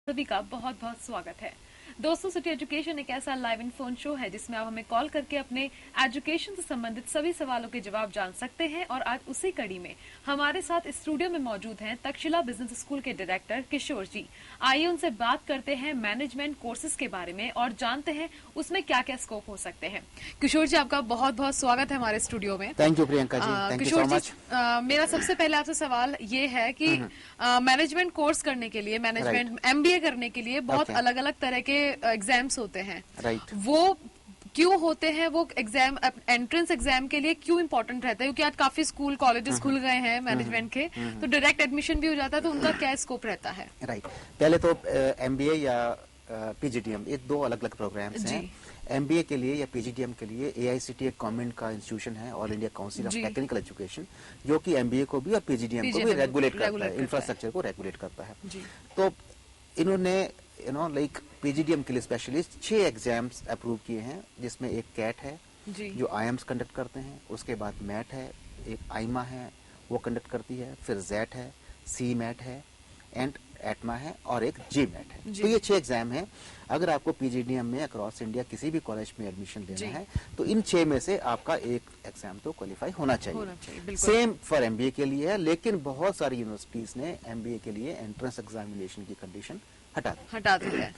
सभी का बहुत बहुत स्वागत है। दोस्तों, सिटी एजुकेशन एक ऐसा लाइव इन फोन शो है जिसमें आप हमें कॉल करके अपने एजुकेशन से संबंधित सभी सवालों के जवाब जान सकते हैं। और आज उसी कड़ी में हमारे साथ स्टूडियो में मौजूद हैं तक्षशिला बिजनेस स्कूल के डायरेक्टर किशोर जी। आइए उनसे बात करते हैं मैनेजमेंट कोर्सेज के बारे में और जानते हैं उसमें क्या क्या स्कोप हो सकते हैं। किशोर जी, आपका बहुत बहुत स्वागत है हमारे स्टूडियो में। Thank you Priyanka ji, thank you so much. मेरा सबसे पहले आपसे सवाल ये है कि मैनेजमेंट कोर्स करने के लिए, मैनेजमेंट MBA करने के लिए बहुत अलग अलग तरह के एग्जाम्स होते हैं। वो क्यों होते हैं? वो एग्जाम एंट्रेंस एग्जाम के लिए क्यों इंपॉर्टेंट रहता है? क्योंकि आज काफी स्कूल कॉलेजेस खुल गए हैं मैनेजमेंट के, तो डायरेक्ट एडमिशन भी हो जाता है, तो उनका क्या स्कोप रहता है? पहले तो MBA या PGDM ये दो अलग अलग प्रोग्राम्स हैं। MBA के लिए या PGDM के लिए AICTE एक गवर्नमेंट का इंस्टीट्यूशन है, all India council of technical education, जो कि MBA को भी और PGDM को भी रेगुलेट करता है, इंफ्रास्ट्रक्चर को रेगुलेट करता है। तो इन्होंने लाइक PGDM के लिए स्पेशली 6 एग्जाम्स अप्रूव किए हैं, जिसमें एक कैट है जो IIMs कंडक्ट करते हैं, उसके बाद मैट है, एक आईमा है वो कंडक्ट करती है, फिर जेट है, CMAT है एंड एटमा है और एक GMAT है। तो ये 6 एग्जाम है। अगर आपको PGDM में अक्रॉस इंडिया किसी भी कॉलेज में एडमिशन लेना है तो इन 6 में से आपका एक एग्जाम तो क्वालिफाई होना चाहिए। सेम फॉर MBA के लिए है, लेकिन बहुत सारी यूनिवर्सिटीज ने MBA के लिए एंट्रेंस एग्जामिनेशन की कंडीशन हटा दी है।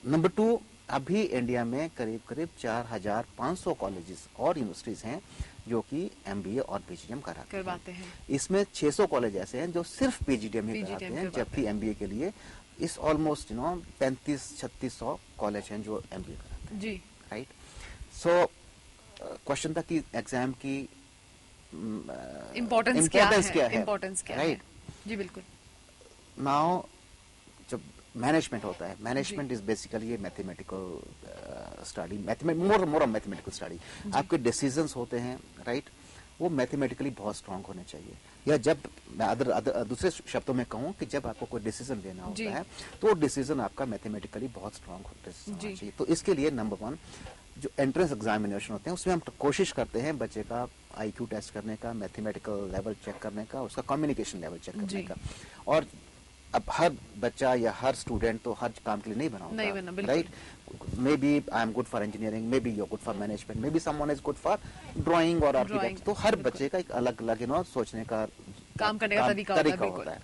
नंबर 2, अभी इंडिया में करीब करीब 4500 कॉलेजेस और यूनिवर्सिटीज हैं जो कि MBA और PGDM करवाते हैं। इसमें 600 कॉलेज ऐसे हैं जो सिर्फ PGDM ही कराते हैं, जबकि MBA के लिए इस ऑलमोस्ट 3500-3600 कॉलेज हैं जो MBA कराते हैं जी। राइट। सो क्वेश्चन था कि एग्जाम की इम्पोर्टेंस क्या है? राइट जी बिल्कुल। नाउ जब मैनेजमेंट होता है, management is basically mathematical study, more mathematical study. आपके डिसीजंस होते हैं, राइट, वो मैथमेटिकली बहुत स्ट्रांग होने चाहिए। या जब मैं दूसरे शब्दों में कहूँ कि जब आपको कोई डिसीजन लेना होता है तो वो डिसीजन आपका मैथमेटिकली बहुत स्ट्रांग होना चाहिए। तो इसके लिए नंबर 1 जो एंट्रेंस एग्जामिनेशन होते हैं उसमें हम कोशिश करते हैं बच्चे का IQ टेस्ट करने का, मैथमेटिकल लेवल चेक करने का, उसका कम्युनिकेशन लेवल चेक करने का। और अब हर बच्चा या हर स्टूडेंट तो हर काम के लिए नहीं बना होता, right. Maybe I am good for engineering, maybe you are good for management, maybe someone is good for drawing और आर्किटेक्ट। तो हर बच्चे का एक अलग अलग सोचने का, काम करने का तरीका होता है।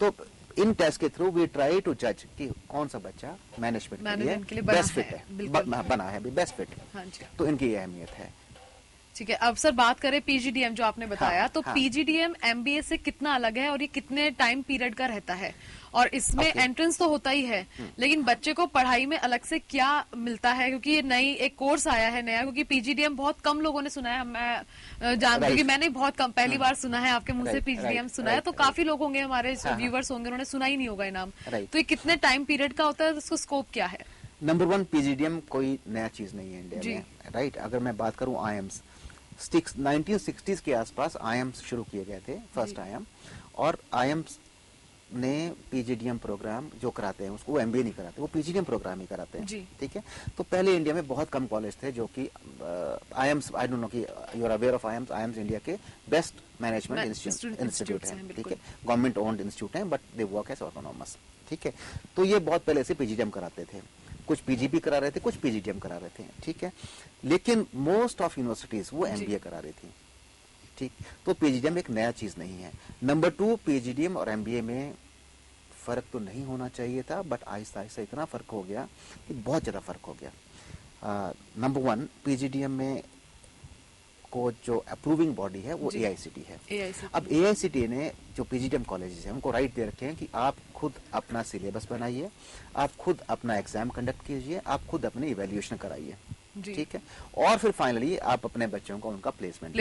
तो इन टेस्ट के थ्रू वी ट्राई टू जज कि कौन सा बच्चा मैनेजमेंट के लिए बेस्ट फिट है, बना है, बेस्ट फिट है। तो इनकी ये अहमियत है। ठीक है। अब सर बात करें PGDM जो आपने बताया, तो PGDM MBA से कितना अलग है और ये कितने टाइम पीरियड का रहता है? और इसमें एंट्रेंस तो होता ही है, लेकिन बच्चे को पढ़ाई में अलग से क्या मिलता है? क्योंकि ये नई एक कोर्स आया है नया, क्योंकि PGDM बहुत कम लोगों ने सुना है। मैं जानती हूँ कि मैंने बहुत कम पहली बार सुना है, आपके मुंह से PGDM सुना है, तो काफी लोग होंगे हमारे व्यूवर्स होंगे, उन्होंने सुना ही नहीं होगा ये नाम। तो ये कितने टाइम पीरियड का होता है, उसको स्कोप क्या है? नंबर 1, PGDM कोई नया चीज नहीं है इंडिया में, राइट। अगर मैं बात करूँ IIMs, 1960s के आसपास IIMs शुरू किए गए थे, फर्स्ट IIM। और IIMs ने PGDM प्रोग्राम जो कराते हैं उसको MBA नहीं कराते, वो PGDM प्रोग्राम ही कराते हैं, ठीक है। तो पहले इंडिया में बहुत कम कॉलेज थे जो कि IIMs, आई डोंट नो कि you are aware of IIMs India के बेस्ट मैनेजमेंट इंस्टीट्यूट हैं, ठीक है। गवर्नमेंट ओन्ड इंस्टीट्यूट हैं, but they work as autonomous, ठीक है। तो ये बहुत पहले से PGDM कराते थे, कुछ PGP करा रहे थे, कुछ PGDM करा रहे थे, ठीक है। लेकिन मोस्ट ऑफ यूनिवर्सिटीज वो MBA करा रही थी, ठीक। तो PGDM एक नया चीज नहीं है। नंबर 2, PGDM और MBA में फर्क तो नहीं होना चाहिए था, बट आहिस्ता आहिस्ता इतना फर्क हो गया कि बहुत ज्यादा फर्क हो गया। नंबर 1, PGDM में को जो अप्रूविंग बॉडी है वो AICTE है। अब AICTE ने जो PGDM कॉलेजेस हैं उनको राइट दे रखे हैं कि आप खुद अपना सिलेबस बनाइए, आप खुद अपना एग्जाम कंडक्ट कीजिए, आप खुद अपनी इवैल्यूएशन कराइए, ठीक है। और फिर फाइनली आप अपने बच्चों को उनका प्लेसमेंट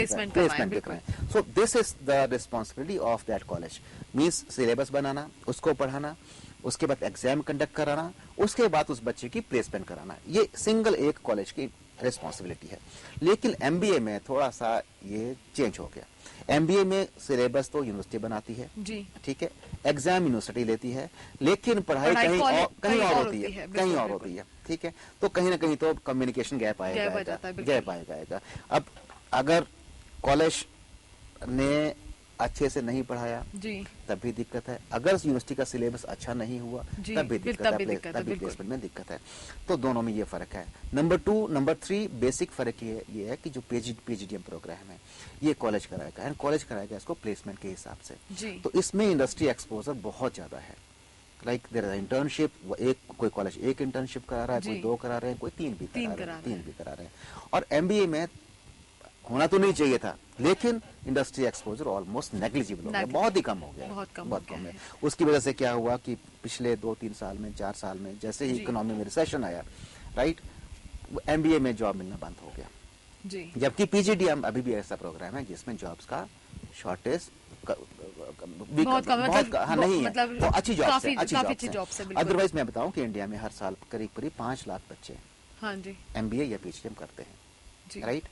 कराएं। So this is the responsibility of that college. Means syllabus बनाना, उसको पढ़ाना, उसके बाद एग्जाम कंडक्ट कराना, उसके बाद उस बच्चे की प्लेसमेंट कराना, ये सिंगल एक कॉलेज की रिस्पॉन्सिबिलिटी है। लेकिन MBA में थोड़ा सा ये चेंज हो गया। MBA में सिलेबस तो यूनिवर्सिटी बनाती है, ठीक है, एग्जाम यूनिवर्सिटी लेती है, लेकिन पढ़ाई कहीं और होती है, ठीक है। तो कहीं ना कहीं तो कम्युनिकेशन गैप आएगा। अब अगर कॉलेज ने अच्छे से नहीं पढ़ाया जी, तब भी दिक्कत है, अगर यूनिवर्सिटी का सिलेबस अच्छा नहीं हुआ जी, तब भी फिर दिक्कत तब है, भी दिक्कत है, तब भी बिल्कुल। प्लेसमेंट में दिक्कत है। तो दोनों में ये फर्क है। नंबर 2, नंबर 3 बेसिक फर्क ये है कि जो पीजीडीएम प्रोग्राम है ये कॉलेज कराएगा, एंड कॉलेज कराएगा इसको प्लेसमेंट के हिसाब से। जी, तो इसमें इंडस्ट्री एक्सपोजर बहुत ज्यादा है। लाइक देयर इज इंटर्नशिप, एक कोई कॉलेज एक इंटर्नशिप करा रहा है, कोई जी, 2 करा रहे हैं, कोई 3 भी तीन करा रहे करा हैं, रहे 3 हैं। भी करा रहे हैं। और एमबीए में होना तो नहीं चाहिए था, लेकिन इंडस्ट्री एक्सपोजर ऑलमोस्ट नेग्लिजिबल हो गया, बहुत ही कम हो गया, बहुत कम बहुत हो कम गया है। है। उसकी वजह से क्या हुआ कि पिछले 2-3 साल में, 4 साल में जैसे ही जी, इकोनॉमी में रिसेशन आया, राइट, एमबीए में जॉब मिलना बंद हो गया। जी, जबकि पीजीडीएम अभी भी ऐसा प्रोग्राम है जिसमें जॉब्स का शॉर्टेज बहुत कम, बहुत हाँ नहीं है, मतलब वो अच्छी जॉब काफी से, अच्छी काफी जॉब अच्छी से। जॉब से, बिल्कुल। अदरवाइज मैं बताऊं कि इंडिया में हर साल करीब करीब 5 लाख बच्चे हाँ जी, एमबीए या पीजीडीएम करते जी, हैं, राइट।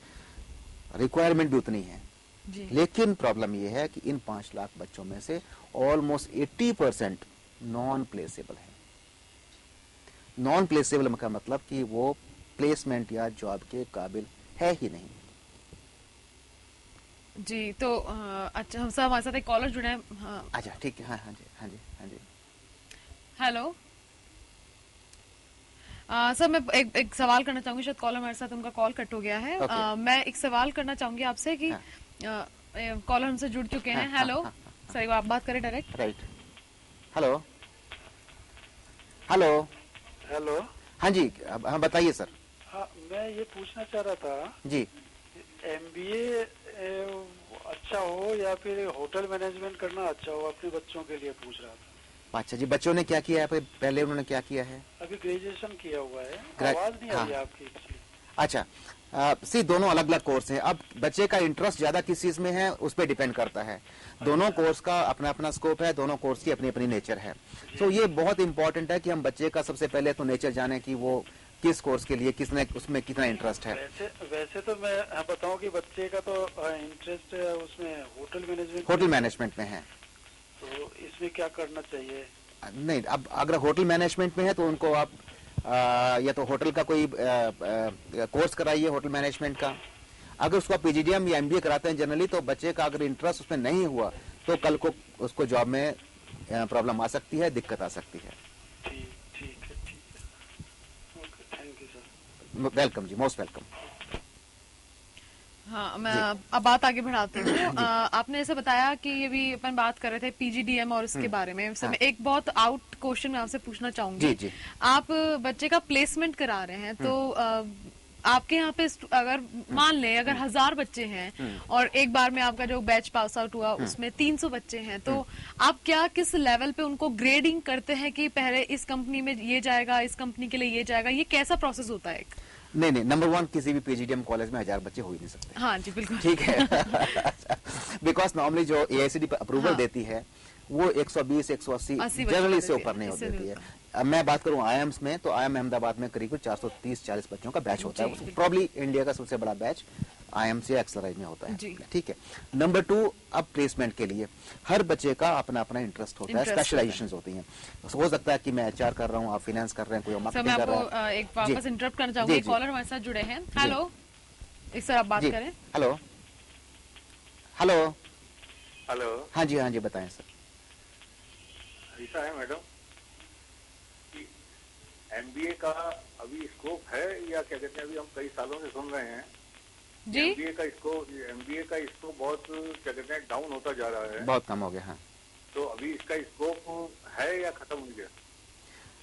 रिक्वायरमेंट भी उतनी है, जी, लेकिन प्रॉब्लम ये है कि इन 5 लाख बच्चों में से ऑलमोस्ट 80% नॉन प्लेसेबल है। नॉन प्लेसेबल का मतलब कि वो प्लेसमेंट या जॉब के काबिल है ही नहीं। जी। तो अच्छा, हम सब हमारे साथ एक कॉलर जुड़े हैं। हाँ, अच्छा ठीक है, हाँ हाँ जी, हाँ जी, हाँ जी। हेलो। सर, मैं एक सवाल करना चाहूंगी, शायद कॉलर हमारे साथ, उनका कॉल कट हो गया है। Okay. मैं एक सवाल करना चाहूंगी आपसे कि हाँ, कॉलर हमसे जुड़ चुके हैं। हाँ, हेलो हाँ, सर, एक बार आप बात करें direct. Right. Hello, hello. Hello. हाँ जी, हाँ बताइए सर। हाँ, मैं ये पूछना चाह रहा था, जी, एमबीए अच्छा हो या फिर होटल मैनेजमेंट करना अच्छा हो, अपने बच्चों के लिए पूछ रहा था। अच्छा जी, बच्चों ने क्या किया है, पहले उन्होंने क्या किया है? अभी ग्रेजुएशन किया हुआ है। ग्रे- आवाज नहीं आ हाँ। रही है आपकी। अच्छा, सी दोनों अलग अलग कोर्स हैं। अब बच्चे का इंटरेस्ट ज्यादा किस चीज में है उस पर डिपेंड करता है। दोनों कोर्स का अपना अपना स्कोप है, दोनों कोर्स की अपनी अपनी नेचर है। तो ये बहुत इंपॉर्टेंट है कि हम बच्चे का सबसे पहले तो नेचर जाने कि वो किस कोर्स के लिए किसने उसमें कितना इंटरेस्ट है। वैसे तो मैं बताऊं कि बच्चे का तो इंटरेस्ट उसमें होटल मैनेजमेंट में है। तो इसमें क्या करना चाहिए? नहीं, अब अगर होटल मैनेजमेंट में है तो उनको आप या तो होटल का कोई कोर्स कराइए होटल मैनेजमेंट का। अगर उसको पीजीडीएम या एमबीए कराते हैं जनरली, तो बच्चे का अगर इंटरेस्ट उसमें नहीं हुआ तो कल को उसको जॉब में प्रॉब्लम आ सकती है, दिक्कत आ सकती है। ठीक है। Okay, thank you sir. Welcome जी, मोस्ट वेलकम। हाँ, मैं अब बात आगे बढ़ाती हूँ। आपने ऐसे बताया कि ये भी अपन बात कर रहे थे पीजीडीएम और इसके बारे में। सर, मैं एक बहुत आउट क्वेश्चन मैं आपसे पूछना चाहूंगी। जी, जी। आप बच्चे का प्लेसमेंट करा रहे हैं, तो आपके यहाँ पे अगर मान लें अगर 1000 बच्चे हैं और एक बार में आपका जो बैच पास आउट हुआ उसमें 300 बच्चे हैं, तो आप क्या किस लेवल पे उनको ग्रेडिंग करते हैं कि पहले इस कंपनी में ये जाएगा, इस कंपनी के लिए ये जाएगा? ये कैसा प्रोसेस होता है? नहीं, नंबर 1 किसी भी पीजीडीएम कॉलेज में 1000 बच्चे हो ही नहीं सकते। हाँ जी, बिल्कुल ठीक है। बिकॉज नॉर्मली जो एआईसीडी अप्रूवल हाँ। देती है वो 120, 180 80 जनरली बच्चों से का ऊपर नहीं हो इससे नहीं देती है। होता। अब मैं बात करूं आईएम्स में, तो आईएम अहमदाबाद में करीब 430-40 बच्चों का बैच होता जी, है। बिल्कुल। प्रॉब्ली इंडिया का सबसे बड़ा बैच आईएम्स या एक्सलराइज में होता है। जी। ठीक है। नंबर 2, अब प्लेसमेंट के लिए हर बच्चे का अपना अपना इंटरेस्ट होता है, इंटरेस्ट स्पेशलाइजेशन होती हैं। हो सकता है कि मैं एचआर कर रहा हूँ, आप फाइनेंस कर रहे हैं, कोई सर, मार्केटिंग मैं कर रहा आपको है। एक वापस जी। इंटरप्ट करना चाहूंगी। जी, एक जी। कॉलर हमारे साथ जुड़े हैं। हेलो, एक सर आप बात जी, करें। Hello, hello. हेलो, हाँ जी, हाँ जी, बताएं सर। ऐसा है मैडम कि एमबीए का अभी स्कोप है या क्या कहते हैं, अभी हम कई सालों से सुन रहे हैं जी, एमबीए का स्कोप बहुत क्या कहते हैं डाउन होता जा रहा है। बहुत कम हो गया। हाँ तो अभी इसका स्कोप है या खत्म हो गया?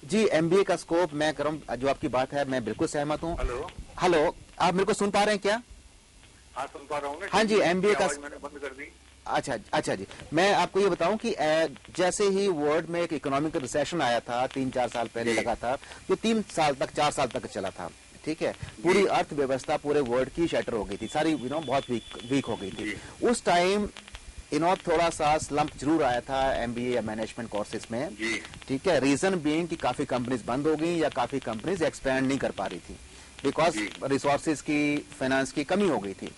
जी, एमबीए का स्कोप मैं कर रहा हूं, जो आपकी बात है मैं बिल्कुल सहमत हूँ। हेलो, हेलो, आप मेरे को सुन पा रहे हैं क्या? हाँ सुन पा रहा हूँ। हाँ जी, एमबीए का आवाज मैंने बंद कर दी। अच्छा जी, मैं आपको ये बताऊं कि जैसे ही वर्ल्ड में एक इकोनॉमिक रिसेशन आया था 3-4 साल पहले लगा था, जो 3 साल तक 4 साल तक चला था। ठीक है, पूरी अर्थव्यवस्था पूरे वर्ल्ड की शटर हो गई थी, सारी बहुत वीक हो गई थी। उस टाइम थोड़ा सा स्लम्प जरूर आया था एमबीए या मैनेजमेंट कोर्सेज में। ठीक है, रीजन बीइंग कि काफी कंपनीज बंद हो गई या काफी कंपनीज एक्सपैंड नहीं कर पा रही थी, बिकॉज रिसोर्सेज की, फाइनेंस की कमी हो गई थी।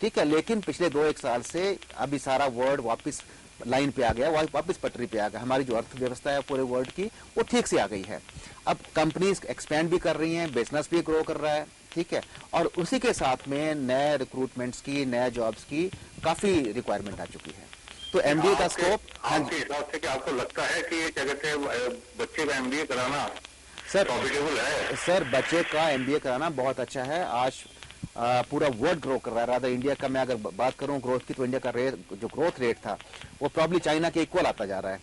ठीक है, लेकिन पिछले 2-1 साल से अभी सारा वर्ल्ड वापस लाइन पे आ गया, वापस पटरी पे आ गया। हमारी जो अर्थव्यवस्था है पूरे वर्ल्ड की वो ठीक से आ गई है। अब कंपनीज एक्सपैंड भी कर रही हैं, बिजनेस भी ग्रो कर रहा है। ठीक है, और उसी के साथ में नए रिक्रूटमेंट्स की, नए जॉब्स की काफी रिक्वायरमेंट आ चुकी है। तो एमबीए का स्कोप आपके हिसाब से क्या आपको लगता है कि क्या कहते हैं बच्चे का एमबीए कराना सर प्रॉफिटेबल है? सर बच्चे का एमबीए कराना बहुत अच्छा है। आज पूरा वर्ल्ड ग्रो कर रहा है। राधा इंडिया का मैं अगर बात करूं ग्रोथ की, तो इंडिया का जो ग्रोथ रेट था वो प्रॉब्ली चाइना के इक्वल आता जा रहा है,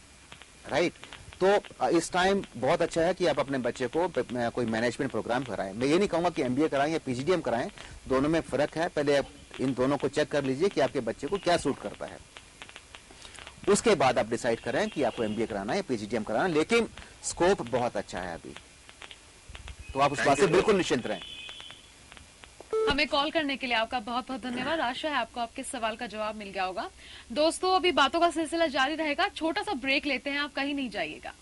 राइट। तो इस टाइम बहुत अच्छा है कि आप अपने बच्चे को कोई मैनेजमेंट प्रोग्राम कराएं। मैं ये नहीं कहूंगा कि एमबीए कराएं या पीजीडीएम कराएं, दोनों में फर्क है। पहले आप इन दोनों को चेक कर लीजिए कि आपके बच्चे को क्या सूट करता है, उसके बाद आप डिसाइड करें कि आपको एमबीए कराना है या पीजीडीएम कराना है। लेकिन स्कोप बहुत अच्छा है अभी, तो आप उस बात से बिल्कुल निश्चिंत रहें। हमें कॉल करने के लिए आपका बहुत बहुत धन्यवाद। आशा है आपको आपके सवाल का जवाब मिल गया होगा। दोस्तों, अभी बातों का सिलसिला जारी रहेगा, छोटा सा ब्रेक लेते हैं, आप कहीं नहीं जाइएगा।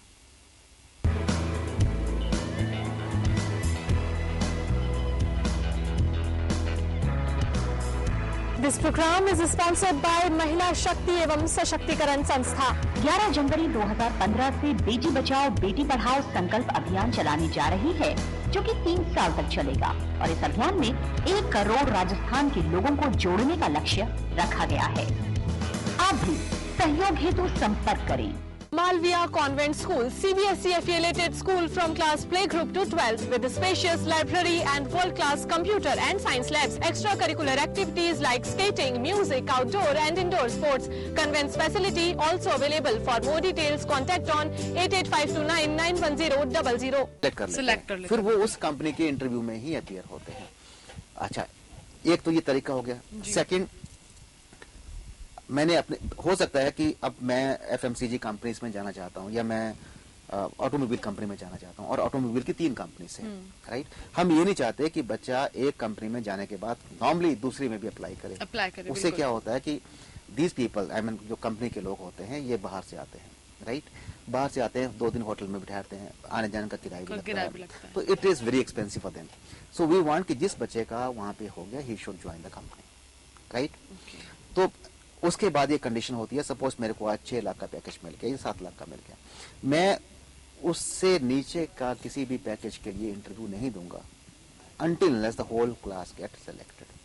This programme is sponsored by Mahila Shakti एवं सशक्तिकरण संस्था। 11 जनवरी 2015 से बेटी बचाओ बेटी पढ़ाओ संकल्प अभियान चलाने जा रही है, जो कि 3 साल तक चलेगा। और इस अभियान में 1 करोड़ राजस्थान के लोगों को जोड़ने का लक्ष्य रखा गया है। आप भी सहयोग हेतु संपर्क करें। Malviya Convent School, CBSE affiliated school from class playgroup to 12th with a spacious library and world-class computer and science labs, extracurricular activities like skating, music, outdoor and indoor sports. Convent's facility also available. For more details, contact on 8852 91000. Select कर लेते फिर वो उस company के interview में ही appear होते हैं। अच्छा, एक तो ये तरीका हो गया। सेकंड, मैंने अपने, हो सकता है कि अब मैं एफएमसीजी कंपनीज में जाना चाहता हूं या मैं ऑटोमोबाइल कंपनी में जाना चाहता हूं, और ऑटोमोबाइल की 3 कंपनीज हैं, राइट। हम ये नहीं चाहते कि बच्चा एक कंपनी में जाने के बाद नॉर्मली दूसरी में भी अप्लाई करे। उससे क्या होता है कि दीज पीपल, आई मीन जो कंपनी के लोग होते हैं, ये बाहर से आते हैं, राइट। बाहर से आते हैं, 2 दिन होटल में बिठाते हैं, आने जाने का किराया भी लगता है, तो it is very expensive for them. So we want कि जिस बच्चे का वहां पे हो गया, he should join the company, right. तो उसके बाद ये कंडीशन होती है, सपोज मेरे को आज 6 लाख का पैकेज मिल गया या 7 लाख का मिल गया, मैं उससे नीचे का किसी भी पैकेज के लिए इंटरव्यू नहीं दूंगा until unless the whole class get selected.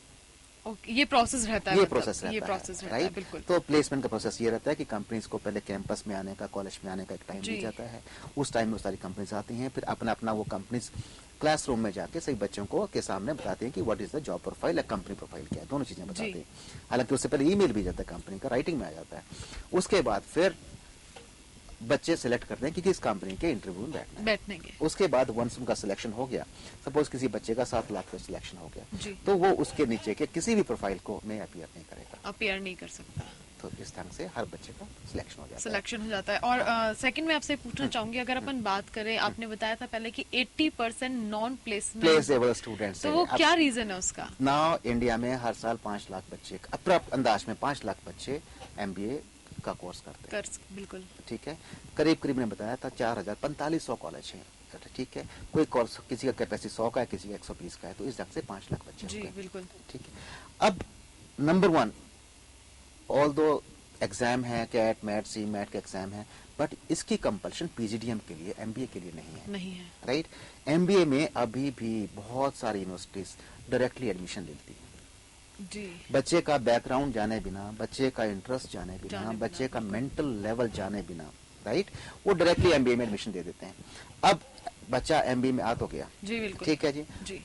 ये प्रोसेस रहता है, ये प्रोसेस रहता है, राइट। बिल्कुल। तो प्लेसमेंट का प्रोसेस ये रहता है कि कंपनीज को पहले कैंपस में आने का, कॉलेज में आने का एक टाइम मिल जाता है। उस टाइम में वो सारी कंपनीज आती हैं, फिर अपना अपना वो कंपनीज क्लासरूम में जाके सही बच्चों को के सामने बताते हैं कि what is the job profile या कंपनी प्रोफाइल क्या है, दोनों चीजें बताते हैं। हालांकि उससे पहले ईमेल भी जाता है कंपनी का, राइटिंग में आ जाता है। उसके बाद फिर बच्चे सिलेक्ट करते हैं कि किस कंपनी के इंटरव्यू में बैठेंगे। उसके बाद वंस उनका सिलेक्शन हो गया, सपोज किसी बच्चे का 7 लाख का सिलेक्शन हो गया, तो वो उसके नीचे के किसी भी प्रोफाइल को में अपीयर नहीं करेगा, अपीयर नहीं कर सकता। तो इस ढंग से हर बच्चे का सिलेक्शन हो जाता है। और सेकंड में आपसे पूछना चाहूंगी, अगर अपन बात करें, आपने बताया था पहले कि 80% नॉन प्लेसेबल स्टूडेंट्स, तो वो क्या रीजन है उसका? नाउ इंडिया में हर साल 5 लाख बच्चे, अप्रॉक्स अंदाज में 5 लाख बच्चे एमबीए का कोर्स करते हैं। बिल्कुल ठीक है। करीब करीब ने बताया था 4500 कॉलेज हैं, ठीक है। कोई कोर्स किसी का कैपेसिटी 100 का है, किसी का 120 का है, तो इस ढंग से 5 लाख बच्चे जी बिल्कुल ठीक है। अब नंबर 1, ऑल्दो एग्जाम है, कैट मैट सी मैट का एग्जाम है, बट इसकी कंपल्शन पीजीडीएम के लिए, एमबीए के लिए नहीं है, राइट। एमबीए में अभी भी बहुत सारी यूनिवर्सिटीज डायरेक्टली एडमिशन लेती है जी। बच्चे का बैकग्राउंड जाने बिना, बच्चे का इंटरेस्ट जाने बिना, बच्चे का मेंटल लेवल जाने बिना, राइट, वो डायरेक्टली एमबीए में एडमिशन दे देते हैं। अब बच्चा एमबीए में आ तो गया, जी बिल्कुल, ठीक है जी।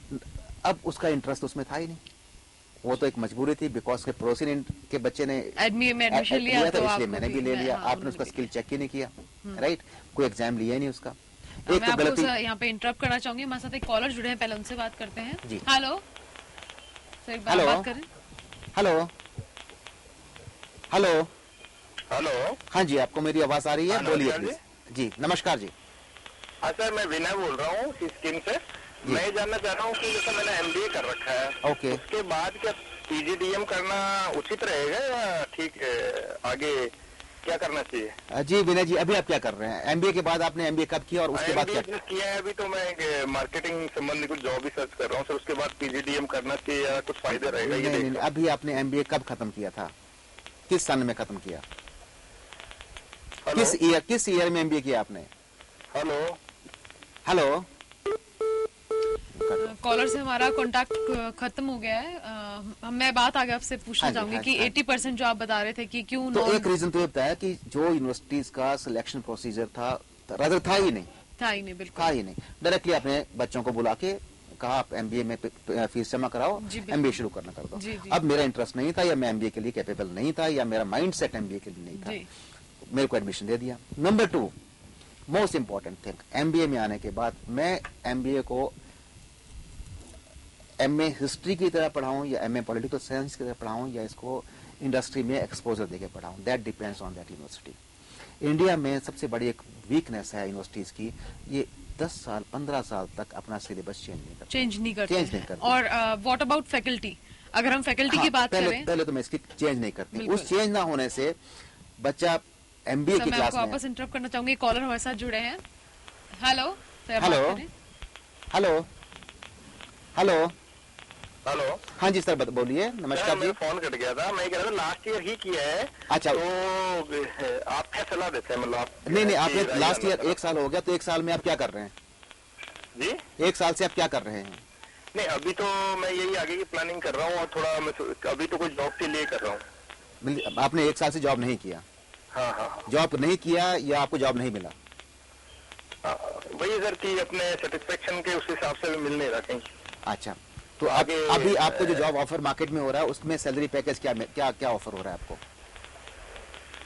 अब उसका इंटरेस्ट उसमें था ही नहीं, वो तो एक मजबूरी थी, बिकॉज के पड़ोसी के बच्चे ने एडमिशन लिया था, इसलिए मैंने भी ले लिया। आपने उसका स्किल चेक ही नहीं किया, राइट, कोई एग्जाम लिया ही नहीं उसका। एक तो गलती यहाँ पे इंटरप्ट करना चाहूंगी, हमारे साथ एक कॉलर जुड़े हैं, पहले उनसे बात करते हैं। हेलो सर, एक बार बात करें। हेलो हेलो हेलो, हाँ जी, आपको मेरी आवाज आ रही है? बोलिए प्लीज। जी नमस्कार जी। हाँ सर, मैं विनय बोल रहा हूँ स्कीम से। मैं ये जानना चाह रहा हूँ कि जैसे मैंने एमबीए कर रखा है, ओके, उसके बाद क्या पीजीडीएम करना उचित रहेगा या ठीक आगे क्या करना चाहिए? जी विनय जी, अभी आप क्या कर रहे हैं? एमबीए के बाद आपने एमबीए कब किया और उसके बाद क्या किया है? अभी तो मैं मार्केटिंग संबंधी कुछ जॉब ही सर्च कर रहा हूँ सर। उसके बाद पीजीडीएम करना चाहिए या कुछ फायदा रहेगा? नहीं, अभी आपने एमबीए कब खत्म किया था? किस सन में खत्म किया? किस ईयर में एमबीए किया आपने? हेलो कॉलर से हमारा कांटेक्ट खत्म हो गया है। मैं बात आगे आपसे पूछना हाँ जी, चाहूंगी हाँ कि जी, हाँ 80% जो आप बता रहे थे कि क्यों तो non- एक रीजन तो ये बताया कि जो यूनिवर्सिटीज का सिलेक्शन प्रोसीजर था रादर था ही नहीं, था ही नहीं, बिल्कुल था ही नहीं। डायरेक्टली अपने बच्चों को बुला के कहा आप एमबीए में फीस जमा कराओ, जी, बिल्कुल। एमबीए शुरू करना कर दो। जी, जी। अब मेरा इंटरेस्ट नहीं था, या मैं एमबीए के लिए कैपेबल नहीं था, या मेरा माइंड सेट एमबीए के लिए नहीं था, जी। मेरे को एडमिशन दे दिया। Number 2 most important thing, MBA में आने के बाद मैं एमबीए को एमए हिस्ट्री की तरह पढ़ाऊं या एमए पॉलिटिकल साइंस की तरह पढ़ाऊं या इसको इंडस्ट्री में एक्सपोजर देके पढ़ाऊं, that depends on that university. India में सबसे बड़ी एक वीकनेस है यूनिवर्सिटीज की, ये 10 साल 15 साल तक अपना सिलेबस चेंज नहीं करते। चेंज नहीं करते चेंज नहीं करते। और व्हाट अबाउट फैकल्टी, अगर हम फैकल्टी हाँ, की बात पहले, करें पहले तो मैं इसकी चेंज नहीं करती। बिल्कुल। उस चेंज ना होने से बच्चा एमबीए सर की मैं क्लास आपको में। वापस इंटरप्ट करना चाहूंगी, कॉलर हमारे साथ जुड़े हैं। हेलो सर, आप हेलो। बात करें। Hello hello, hello. हाँ जी सर बोलिए, नमस्कार जी। मेरा फोन कट गया था, मैं कह रहा था लास्ट ईयर ही किया है। अच्छा। तो आप क्या सलाह देते हैं, मतलब आप नहीं, आपने कि लास्ट ईयर मतलब- 1 साल हो गया, तो 1 साल में आप क्या कर रहे हैं? जी 1 साल से आप क्या कर रहे हैं? नहीं, अभी तो मैं यही आगे की प्लानिंग कर रहा हूँ, और थोड़ा मैं अभी तो कुछ जॉब के लिए कर रहा हूँ। आपने 1 साल से जॉब नहीं किया? हाँ हाँ जॉब नहीं किया या आपको जॉब नहीं मिला? हाँ, वही सर कि अपने सेटिस्फेक्शन के उस हिसाब से भी मिल नहीं रहा कहीं। अच्छा, तो अभी आपको जो जॉब ऑफर मार्केट में हो रहा है उसमें सैलरी पैकेज क्या क्या ऑफर हो रहा है आपको?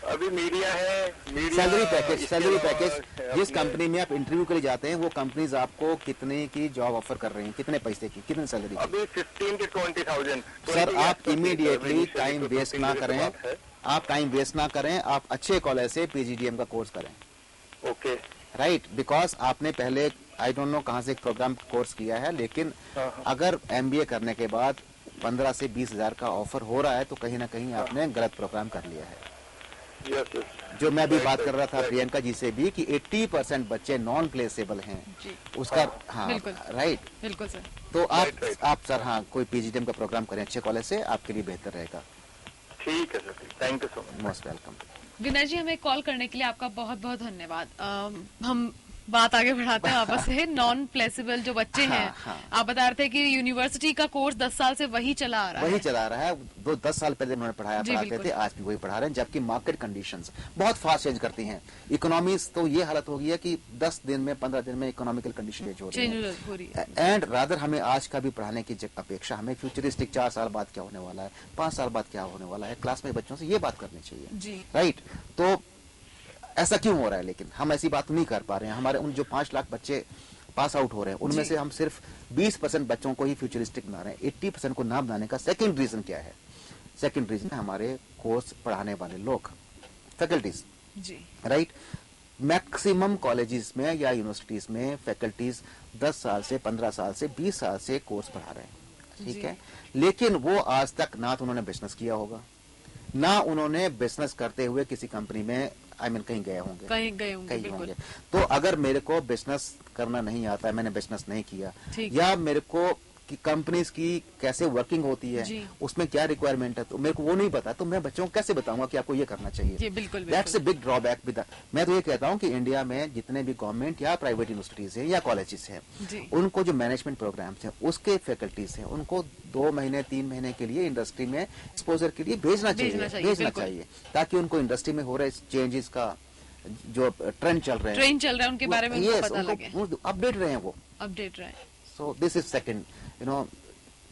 अभी मीडिया है, सैलरी इसके पैकेज अलावा जिस अपने- कंपनी में आप इंटरव्यू के लिए जाते हैं वो कंपनीज आपको कितने की जॉब ऑफर कर रही हैं, कितने पैसे की, कितने सैलरी की? अभी 15 to 20,000। सर आप इमीडिएटली टाइम वेस्ट ना करें, है। आप टाइम वेस्ट ना करें, आप अच्छे कॉलेज से पीजीडीएम का कोर्स करें। ओके। राइट, बिकॉज आपने पहले आई डोंट नो कहाँ से एक प्रोग्राम कोर्स किया है, लेकिन अगर एमबीए करने के बाद 15 से 20 हजार का ऑफर हो रहा है तो कहीं ना कहीं आपने गलत प्रोग्राम कर लिया है। Yes yes. जो मैं अभी बात कर रहा था प्रियंका जी से भी कि 80% बच्चे नॉन प्लेसेबल हैं जी, उसका। हाँ बिल्कुल। राइट, बिल्कुल सर। तो Right. आप सर हाँ कोई पीजीडीएम का प्रोग्राम करें अच्छे कॉलेज से, आपके लिए बेहतर रहेगा। ठीक है sir, thank you so much. Most welcome. Vinay ji, हमें कॉल करने के लिए आपका बहुत बहुत धन्यवाद। हम बात आगे बढ़ाते हैं वापस से नॉन प्लेसेबल जो बच्चे हैं। हाँ। आप बता रहे थे कि यूनिवर्सिटी का कोर्स 10 साल से वही चला आ रहा वही है। चला रहा है, 10 साल पहले उन्होंने जी, पढ़ाते बिल्कुल। थे, आज भी वही पढ़ा रहे हैं, जबकि मार्केट कंडीशंस बहुत फास्ट चेंज करती हैं। इकोनॉमीज तो ये हालत हो गई है कि 10 दिन में 15 दिन में इकोनॉमिकल कंडीशन चेंज हो रही चेंज है। हो रही है। एंड रादर हमें आज का भी पढ़ाने की अपेक्षा हमें फ्यूचरिस्टिक 4 साल बाद क्या होने वाला है, 5 साल बाद क्या होने वाला है, क्लास में बच्चों से ये बात करनी चाहिए। जी। राइट, तो ऐसा क्यों हो रहा है? लेकिन हम ऐसी बात नहीं कर पा रहे हैं। हमारे उन जो 5 लाख बच्चे पास आउट हो रहे हैं उनमें जी। से हम सिर्फ 20% बच्चों को ही फ्यूचरिस्टिक बना रहे हैं। 80% को ना बनाने का सेकंड रीजन क्या है? सेकंड रीजन है हमारे कोर्स पढ़ाने वाले लोग, फैकल्टीज। जी, राइट, मैक्सिमम कॉलेजेस में या यूनिवर्सिटीज में फैकल्टीज 10 साल से 15 साल से 20 साल से कोर्स पढ़ा रहे हैं, ठीक जी। है। लेकिन वो आज तक ना तो उन्होंने बिजनेस किया होगा, ना उन्होंने बिजनेस करते हुए किसी कंपनी में कहीं गए होंगे, कहीं गए होंगे, कहीं बिल्कुल। होंगे। तो अगर मेरे को बिजनेस करना नहीं आता है, मैंने बिजनेस नहीं किया, ठीक। या मेरे को कि कंपनीज की कैसे वर्किंग होती है, जी। उसमें क्या रिक्वायरमेंट है, तो मेरे को वो नहीं पता, तो मैं बच्चों को कैसे बताऊंगा कि आपको ये करना चाहिए? जी, बिल्कुल, दैट्स ए बिल्कुल। Big drawback with. मैं तो ये कहता हूँ कि इंडिया में जितने भी गवर्नमेंट या प्राइवेट यूनिवर्सिटीज हैं या कॉलेजेस हैं, जी। उनको जो मैनेजमेंट प्रोग्राम्स हैं उसके फैकल्टीज हैं उनको 2 महीने 3 महीने के लिए इंडस्ट्री में एक्सपोजर के लिए भेजना चाहिए, बिल्कुल। ताकि उनको इंडस्ट्री में हो रहे चेंजेस का जो ट्रेंड चल रहे हैं, ट्रेन चल रहा है उनके बारे में उनको पता लगे, अपडेट रहे हैं वो। अपडेट रहे। सो दिस इज सेकंड,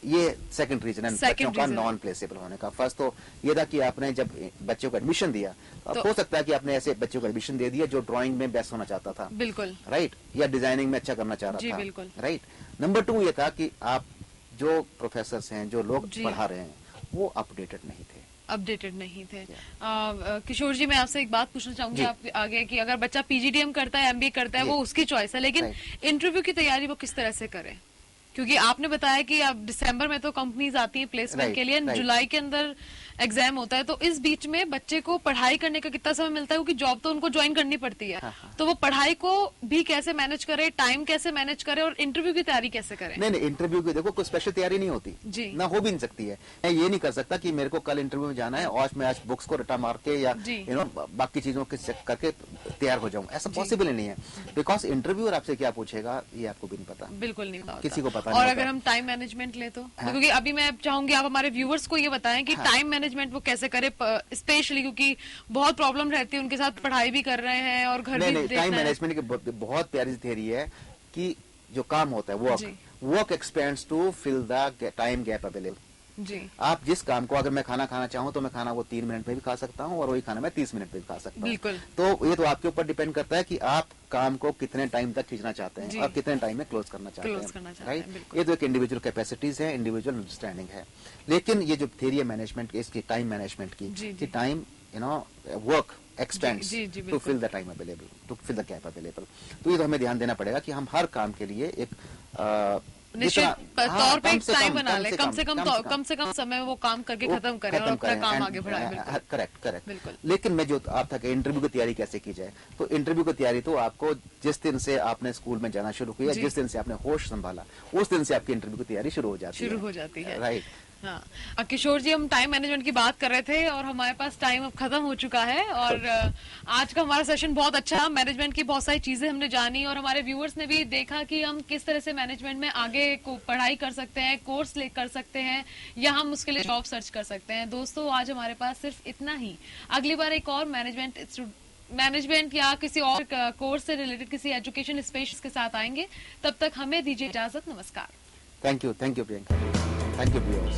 ये सेकंड रीजन है बच्चों का reason। नॉन प्लेसेबल होने का। फर्स्ट तो ये था कि आपने जब बच्चों को एडमिशन दिया, तो तो- हो सकता है कि आपने ऐसे बच्चों को एडमिशन दे दिया जो ड्राइंग में बेस्ट होना चाहता था, बिल्कुल। राइट, या डिजाइनिंग में अच्छा करना चाह जी, रहा था, बिल्कुल। राइट। नंबर 2 ये था कि आप जो प्रोफेसर हैं, जो लोग जी। पढ़ा रहे हैं, वो अपडेटेड नहीं थे। अपडेटेड नहीं थे। किशोर जी, मैं आपसे एक बात पूछना चाहूंगी जी। आप आगे कि अगर बच्चा पीजीडीएम करता है, एमबीए करता है, जी। वो उसकी चॉइस है, लेकिन Right। इंटरव्यू की तैयारी वो किस तरह से करे? क्योंकि आपने बताया कि अब दिसंबर में तो कंपनीज आती हैं प्लेसमेंट Right, के लिए, right। जुलाई के अंदर एग्जाम होता है, तो इस बीच में बच्चे को पढ़ाई करने का कितना समय मिलता है? क्योंकि जॉब तो उनको ज्वाइन करनी पड़ती है, हाँ, हाँ। तो वो पढ़ाई को भी कैसे मैनेज करे, टाइम कैसे मैनेज करे, और इंटरव्यू की तैयारी कैसे करे? नहीं, इंटरव्यू की देखो कोई स्पेशल तैयारी नहीं होती, जी। ना हो भी नहीं सकती है। मैं ये नहीं कर सकता कि मेरे को कल इंटरव्यू में जाना है और मैं आज बुक्स को रटा मार के या जी। बाकी चीजों के चेक करके तैयार हो जाऊं, ऐसा पॉसिबल ही नहीं है। बिकॉज इंटरव्यूअर आपसे क्या पूछेगा ये आपको भी नहीं पता, बिल्कुल नहीं होता। किसी को पता पता और नहीं अगर होता। हम टाइम मैनेजमेंट ले तो क्योंकि अभी मैं चाहूंगी आप हमारे व्यूवर्स को ये बताएं कि टाइम मैनेजमेंट वो कैसे करे, स्पेशली क्योंकि बहुत प्रॉब्लम रहती है उनके साथ, पढ़ाई भी कर रहे हैं और घर भी नहीं, देखना टाइम है। मैनेजमेंट की बहुत प्यारी थियरी है कि जो काम होता है जी। Work expands to fill the time gap available. जी आप जिस काम को, अगर मैं खाना खाना चाहूँ तो मैं खाना वो 3 मिनट में भी खा सकता हूँ और वही खाना मैं 30 मिनट में भी खा सकता हूँ। बिल्कुल। तो ये तो आपके ऊपर डिपेंड करता है कि आप काम को कितने टाइम तक खींचना चाहते जी। हैं और कितने टाइम में क्लोज करना चाहते Close करना हैं, चाहते हैं, राइट। बिल्कुल। ये तो एक इंडिविजुअल कैपेसिटीज है, इंडिविजुअल अंडरस्टैंडिंग है। लेकिन ये जो थियरी है मैनेजमेंट, इसकी टाइम मैनेजमेंट जी, की, जी। टाइम वर्क एक्सपेंड्स जी, जी, टू बिल्कुल। Fill the time available, to fill the gap available. तो ये तो हमें ध्यान देना पड़ेगा कि हम हर काम के लिए एक निश्चित तौर पे एक टाइम बना ले, कम से कम समय वो काम करके वो खत्म करें और अपना काम and- आगे बढ़ाए। बिल्कुल करेक्ट। बिल्कुल। लेकिन मैं जो आप था कि इंटरव्यू की तैयारी कैसे की जाए, तो इंटरव्यू की तैयारी तो आपको जिस दिन से आपने स्कूल में जाना शुरू किया, जी। जिस दिन से आपने होश संभाला, उस दिन से आपकी इंटरव्यू की तैयारी शुरू हो जाती है। राइट। हाँ किशोर जी, हम टाइम मैनेजमेंट की बात कर रहे थे और हमारे पास टाइम अब खत्म हो चुका है और आज का हमारा सेशन बहुत अच्छा, मैनेजमेंट की बहुत सारी चीजें हमने जानी और हमारे व्यूअर्स ने भी देखा कि हम किस तरह से मैनेजमेंट में आगे को पढ़ाई कर सकते हैं, कोर्स ले कर सकते हैं या हम उसके लिए जॉब सर्च कर सकते हैं। दोस्तों आज हमारे पास सिर्फ इतना ही, अगली बार एक और मैनेजमेंट या किसी और कोर्स से रिलेटेड किसी एजुकेशन स्पेशलिस्ट के साथ आएंगे। तब तक हमें दीजिए इजाजत, नमस्कार। Thank you Priyanka, thank you viewers.